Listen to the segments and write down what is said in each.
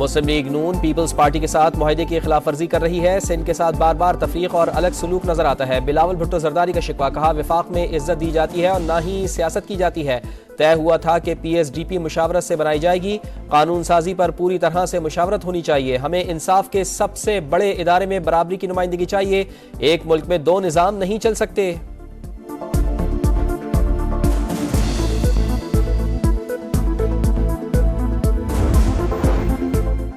मुस्लिम league नून peoples party के साथ मुआहदे की खिलाफ वर्जी कर रही है। सिंध के साथ बार बार तफरीक और अलग सलूक नजर आता है। बिलावल भुट्टो जरदारी का शिकवा, कहा विफाक में इज्जत दी जाती है और ना ही सियासत की जाती है। तय हुआ था कि PSDP मुशावरत से बनाई जाएगी। कानून साजी पर पूरी तरह से मुशावरत होनी चाहिए। हमें इंसाफ के सबसे बड़े इदारे में बराबरी की नुमाइंदगी चाहिए। एक मुल्क में दो निज़ाम नहीं चल सकते।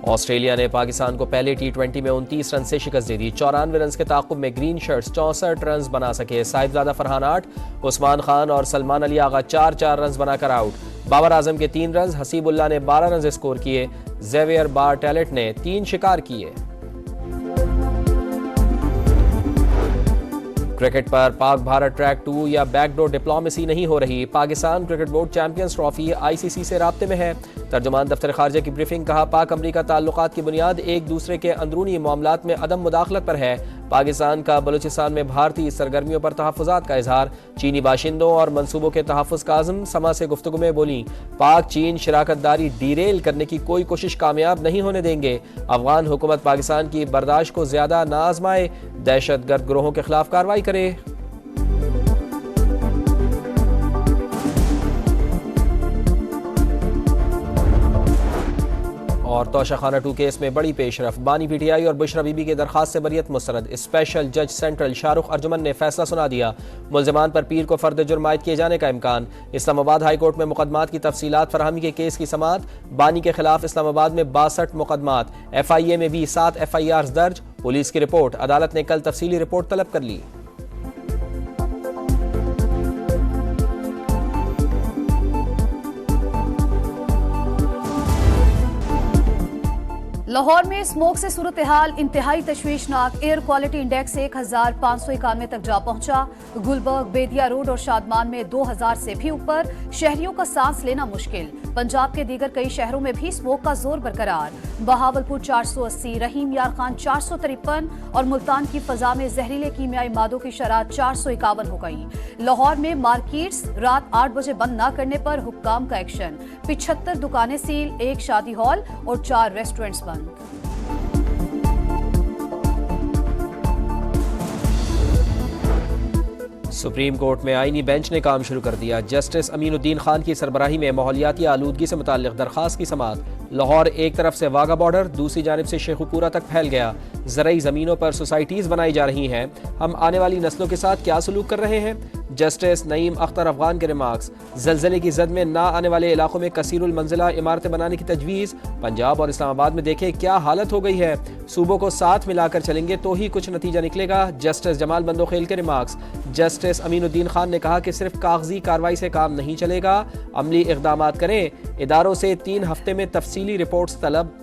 ऑस्ट्रेलिया ने पाकिस्तान को पहले T20 में 29 रन से शिकस्त दे दी। 94 रन के ताक़ुब में ग्रीन शर्ट्स 64 रन बना सके। साहिबजादा फरहान 8, उस्मान खान और सलमान अली आगा 4-4 रन बनाकर आउट। बाबर आजम के 3 रन, हसीबुल्लाह ने 12 रन स्कोर किए। जेवियर बार-टेलेट ने 3 शिकार किए। क्रिकेट पर पाक भारत ट्रैक 2 या बैकडोर डिप्लोमेसी नहीं हो रही। Pakistan cricket board champions trophy ICC से राब्ते में है। तर्जुमान दफ्तर खारजा की ब्रीफिंग, कहा पाक अमरीका ताल्लुकात की बुनियाद एक दूसरे के अंदरूनी मामलात में अदम मुदाखलत पर है। पाकिस्तान का बलूचिस्तान में भारतीय सरगर्मियों पर तहफ़्फ़ुज़ात का इजहार। चीनी बाशिंदों और मनसूबों के तहफ़्फ़ुज़ का आज़म। समा से गुफ्तगू में बोली, पाक चीन शराकतदारी डीरेल करने की कोई कोशिश कामयाब नहीं होने देंगे। अफगान हुकूमत पाकिस्तान की बर्दाश्त को ज्यादा ना आजमाए, दहशतगर्द ग्रोहों के खिलाफ कार्रवाई करे। और तोशाखाना 2 केस में बड़ी पेशरफ। बानी PTI और बुशरा बीबी की दरखास्त से बरियत मुस्तरद। स्पेशल जज सेंट्रल शाहरुख अर्जुमन ने फैसला सुना दिया। मुल्ज़िमान पर पीर को फर्द जुर्म आयद किए जाने का इम्कान। इस्लामाबाद हाई कोर्ट में मुकदमात की तफसीलात फराहमी के केस की समाअत। बानी के खिलाफ इस्लामाबाद में 62 मुकदमात। FIA में भी 7 FIRs दर्ज। पुलिस की रिपोर्ट, अदालत ने कल तफसीली रिपोर्ट तलब कर ली। लाहौर में स्मोक से सूरत हाल इंतहाई तशवीशनाक। एयर क्वालिटी इंडेक्स 1591 तक जा पहुंचा। गुलबर्ग, बेदिया रोड और शादमान में 2000 से भी ऊपर। शहरियों का सांस लेना मुश्किल। पंजाब के दीगर कई शहरों में भी स्मोक का जोर बरकरार। बहावलपुर 480, रहीम यार खान 453 और मुल्तान की फजा में जहरीले कीमियाई मादों की शरह 451 हो गई। लाहौर में मार्केट्स रात 8 बजे बंद न करने पर हुक्काम का एक्शन। 75 दुकानें सील, 1 शादी हॉल और 4 रेस्टोरेंट्स बंद। सुप्रीम कोर्ट में आईनी बेंच ने काम शुरू कर दिया। जस्टिस अमीनुद्दीन खान की सरबराही में माहौलियाती आलूदगी से मुताल्लिक दरखास्त की समाअत। लाहौर एक तरफ से वाघा बॉर्डर, दूसरी जानिब से शेखुपुरा तक फैल गया। ज़रई ज़मीनों पर सोसाइटीज बनाई जा रही हैं। हम आने वाली नस्लों के साथ क्या सलूक कर रहे हैं? जस्टिस नईम अख्तर अफगान के रिमार्क्स। ज़लज़ले की जद में ना आने वाले इलाकों में कसीरुल मंजिला इमारतें बनाने की तजवीज़। पंजाब और इस्लामाबाद में देखें क्या हालत हो गई है। सूबों को साथ मिलाकर चलेंगे तो ही कुछ नतीजा निकलेगा। जस्टिस जमाल बंदोखेल के रिमार्क्स। जस्टिस अमीनुद्दीन खान ने कहा कि सिर्फ कागजी कार्रवाई से काम नहीं चलेगा, अमली इक़दामात करें। इदारों से 3 हफ्ते में तफसीली रिपोर्ट्स तलब।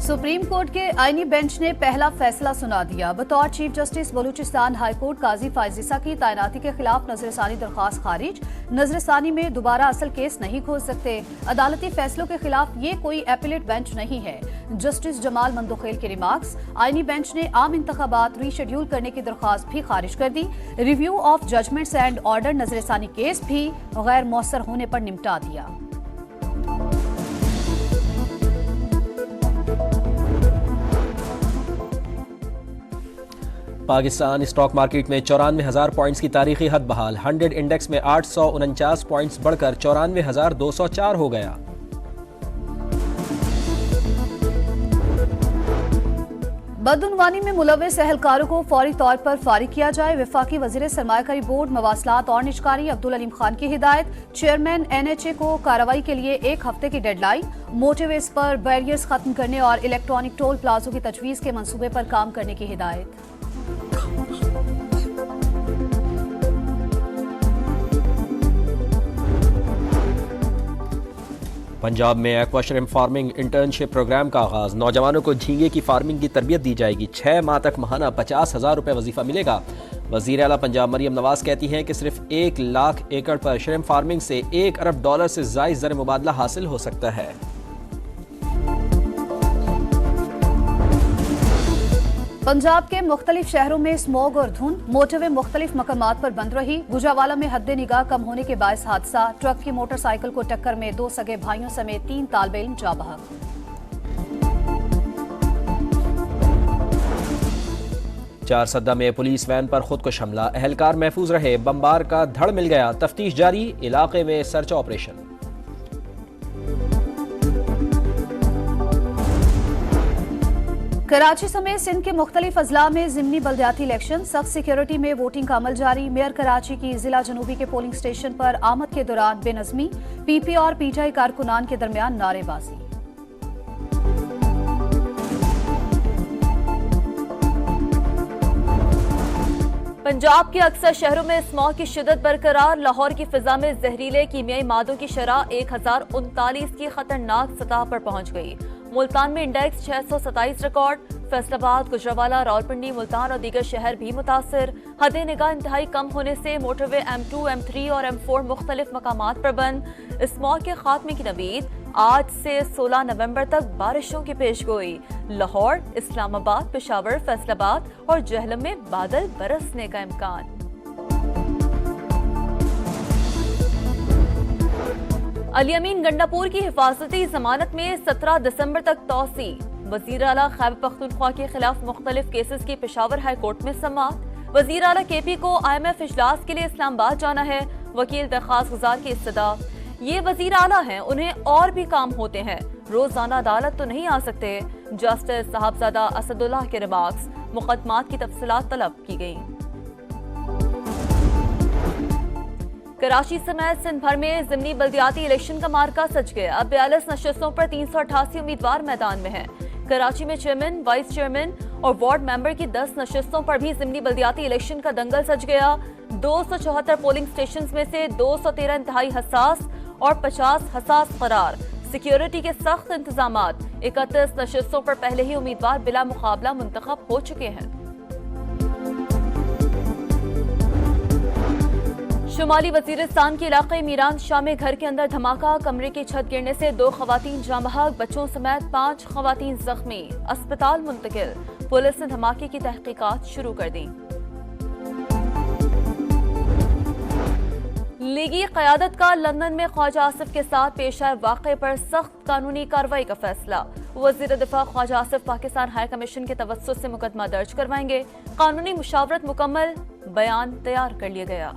सुप्रीम कोर्ट के आईनी बेंच ने पहला फैसला सुना दिया। बतौर chief justice Balochistan high court Qazi Faez Isa की तैनाती के खिलाफ नजरसानी दरखास्त खारिज। नजरसानी में दोबारा असल केस नहीं खोल सकते। अदालती फैसलों के खिलाफ ये कोई एपिलेट बेंच नहीं है। जस्टिस जमाल मंदोखेल के रिमार्क्स। आईनी बेंच ने आम इंतखाबात रीशेड्यूल करने की दरखास्त भी खारिज कर दी। Review of judgments and order नजरसानी केस भी गैर मौसर होने पर निपटा दिया। पाकिस्तान स्टॉक मार्केट में 94,000 पॉइंट्स की तारीखी हद बहाल। 100 इंडेक्स में 849 पॉइंट्स बढ़कर 94,204 हो गया। बदउनवानी में मुलव्वस एहलकारों को फौरी तौर पर फारिग किया जाए। वफाकी वजीर सरमायाकारी बोर्ड मवासलात और निजकारी अब्दुल अलीम खान की हिदायत। चेयरमैन NHA को कार्रवाई के लिए 1 हफ्ते की डेडलाइन। मोटरवेज पर बैरियर्स खत्म करने और इलेक्ट्रॉनिक टोल प्लाजों की तजवीज़ के मंसूबे पर काम करने की हिदायत। पंजाब में एक्वाशरिम फार्मिंग इंटर्नशिप प्रोग्राम का आगाज। नौजवानों को झींगे की फार्मिंग की तरबियत दी जाएगी। 6 माह तक माहाना 50,000 रुपये वजीफा मिलेगा। वजीर आला पंजाब मरियम नवाज कहती हैं कि सिर्फ 1 लाख एकड़ पर श्रिम्प फार्मिंग से $1 अरब से जायद ज़र मुबादला हासिल हो सकता है। पंजाब के मुख्तलिफ शहरों में स्मॉग और धुंध, मोटरवे मुख्तलिफ मकामात पर बंद रही। गुजरावाला में हद निगाह कम होने के बायस हादसा, ट्रक की मोटरसाइकिल को टक्कर में 2 सगे भाइयों समेत 3 तालिबे इल्म जा बहक। चारसद्दा में पुलिस वैन पर खुदकुश हमला, अहलकार महफूज रहे, बमबार का धड़ मिल गया, तफ्तीश जारी, इलाके में सर्च ऑपरेशन। कराची समेत सिंध के मुख्तलिफ अजला में जिमनी बल्दियाती इलेक्शन, सख्त सिक्योरिटी में वोटिंग का अमल जारी। मेयर कराची की जिला जनूबी के पोलिंग स्टेशन पर आमद के दौरान बेनजमी, पीपी और पीटीआई कारकुनान के दरमियान नारेबाजी। पंजाब के अक्सर शहरों में स्मॉग की शिद्दत बरकरार, लाहौर की फिजा में जहरीले कीमियाई मादों की शरह 1039 की खतरनाक सतह पर पहुंच गई। मुल्तान में इंडेक्स 627 रिकॉर्ड, फैसलाबाद, गुजरावाला, रावलपिंडी, मुल्तान और दीगर शहर भी मुतासर। हद निगाह इंतहाई कम होने से मोटरवे M2, M3 और M4 मुख्तलिफ मकामात पर बंद। स्मॉग के खात्मे की नवीद, आज से 16 नवंबर तक बारिशों की पेशगोई। लाहौर, इस्लामाबाद, पेशावर, फैसलाबाद और जहलम में बादल बरसने का इम्कान। अली अमीन गंडापुर की हिफाजती जमानत में 17 दिसंबर तक तौसी। वजीर आला खैबर पख्तूनख्वा के खिलाफ मुख्तलिफ केसेस की पेशावर हाई कोर्ट में समाअत। वजीर आला केपी को IMF इजलास के लिए इस्लामाबाद जाना है, वकील दरखास्त गुजार की इस्तदा। ये वजीर आला हैं, उन्हें और भी काम होते हैं, रोजाना अदालत तो नहीं आ सकते। जस्टिस साहबजादा असदुल्लाह के रिमार्क्स, मुकदमात की तफसीलात तलब की गई। कराची समेत सिंध भर में जिमनी बल्दियाती इलेक्शन का मार्का सज गया। अब 42 नशस्तों पर 388 उम्मीदवार मैदान में हैं। कराची में चेयरमैन, वाइस चेयरमैन और वार्ड मेंबर की 10 नशस्तों पर भी जिमनी बल्दियाती इलेक्शन का दंगल सज गया। 274 पोलिंग स्टेशन में से 213 इंतहाई हसास और 50 हसास करार। सिक्योरिटी के सख्त इंतजामात। 31 नशस्तों पर पहले ही उम्मीदवार बिला मुकाबला मुंतखब हो चुके हैं। शुमाली वजीरिस्तान के इलाके मीरान शाह में घर के अंदर धमाका, कमरे की छत गिरने से 2 खवातीन जाँ बहक, बच्चों समेत 5 खवातीन जख्मी, अस्पताल मुंतकिल। पुलिस ने धमाके की तहकीकात शुरू कर दी। लीगी क़यादत का लंदन में ख्वाजा आसिफ के साथ पेश आए वाक़े पर सख्त कानूनी कार्रवाई का फैसला। वज़ीर दिफा ख्वाजा आसिफ पाकिस्तान हाई कमीशन के तवस्सुत से मुकदमा दर्ज करवाएंगे। कानूनी मुशावरत मुकम्मल, बयान तैयार कर लिया गया।